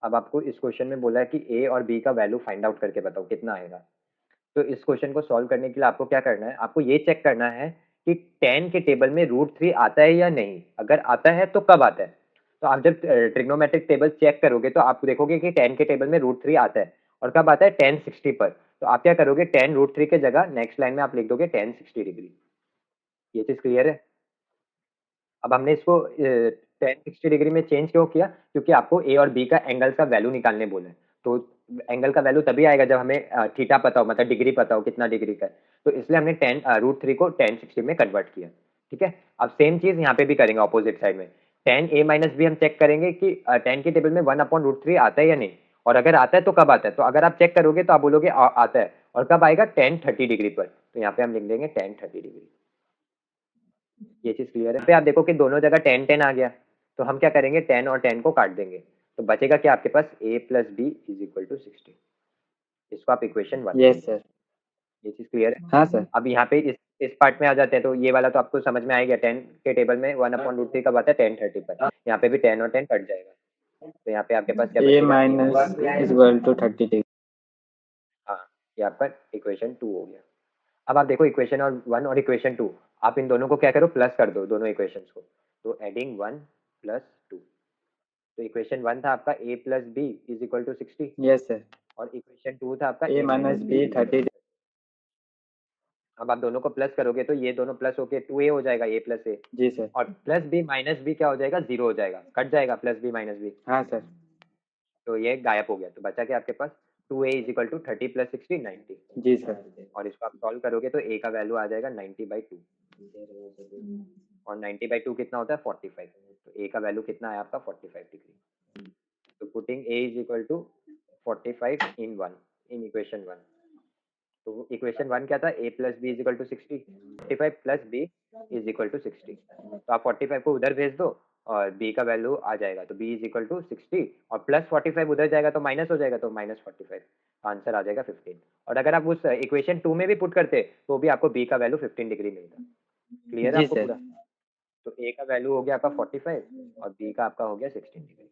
अब आपको इस क्वेश्चन में बोला है कि ए और बी का वैल्यू फाइंड आउट करके बताओ कितना आएगा। तो इस क्वेश्चन को सॉल्व करने के लिए आपको क्या करना है, आपको ये चेक करना है कि 10 के टेबल में √3 आता है या नहीं। अगर आता है तो कब आता है। तो आप जब ट्रिग्नोमेट्रिक टेबल चेक करोगे तो आप देखोगे कि 10 के टेबल में √3 आता है। और कब आता है, 1060 पर। तो आप क्या करोगे, 10 √3 के जगह नेक्स्ट लाइन में आप लिख दोगे 1060 डिग्री। ये चीज क्लियर है। अब हमने इसको 1060 डिग्री में चेंज क्यों किया, क्योंकि आपको ए और बी का एंगल का वैल्यू निकालने बोले हैं। तो एंगल का वैल्यू तभी आएगा जब हमें थीटा पता हो, मतलब डिग्री पता हो कितना डिग्री का है। तो इसलिए हमने √3 को 1060 में कन्वर्ट किया। ठीक है। अब सेम चीज यहाँ पे भी करेंगे ऑपोजिट साइड में। 10a - b हम चेक करेंगे कि 10 के टेबल में 1/√3 आता है या नहीं। और अगर आता है तो कब आता है। तो अगर आप चेक करोगे तो आप बोलोगे आता है। और कब आएगा, 1030 डिग्री पर। तो यहाँ पे हम लिख देंगे 1030 डिग्री। ये चीज क्लियर है। पे आप देखो कि दोनों जगह 10 10 आ गया। तो हम क्या करेंगे, 10 और 10 को काट देंगे। तो बचेगा क्या आपके पास, a + b = 60। इसको आप इक्वेशन 1 यस बोलोगे। सर। ये चीज क्लियर है। हाँ सर। अब यहाँ पे इस पार्ट में आ जाते हैं। तो ये वाला तो आपको समझ में आ गया, 10 के टेबल में 1/√3 कब आता है, 1030 पर। यहाँ पे भी 10 और 10 कट जाएगा। तो यहाँ पे आपके पास क्या a बचेगा, a - minus b। Is equal to 30 degree. हाँ, ये आपका इक्वेशन 2 हो गया। अब आप देखो इक्वेशन और 1 और इक्वेशन 2, आप इन दोनों को क्या करो, प्लस कर दो दोनों इक्वेशंस को। तो एडिंग 1 + 2। तो इक्वेशन 1 था आपका a + b = 60। Yes sir. और इक्वेशन 2 था आपका a minus a - b B = 30। 30। अब आप दोनों को प्लस करोगे तो ये दोनों प्लस होके 2a हो जाएगा, a + a। जी सर। और +b - b क्या हो जाएगा, 0 हो जाएगा, कट जाएगा +b - b। हाँ सर। तो ये गायब हो गया। तो बचा क्या आपके पास, 2a = 30 + 60 90। जी सर। और इसको आप सॉल्व करोगे तो a का वैल्यू आ जाएगा 90/2। और 90/2 कितना होता है, 45। तो a का वैल्यू कितना है आपका, 45 डिग्री। तो putting a = 45 in 1 in equation 1। तो इक्वेशन 1 क्या था, a + b = 60। 45 + b = 60। तो आप 45 को उधर भेज दो और b का वैल्यू आ जाएगा। तो b = 60 और +45 उधर जाएगा तो माइनस हो जाएगा, तो -45। आंसर आ जाएगा 15। और अगर आप उस इक्वेशन 2 में भी पुट करते तो भी आपको b का वैल्यू 15 डिग्री मिलता। क्लियर है जी आपको सर। पूरा। तो a का वैल्यू हो गया आपका 45 और b का आपका हो गया 16 डिग्री।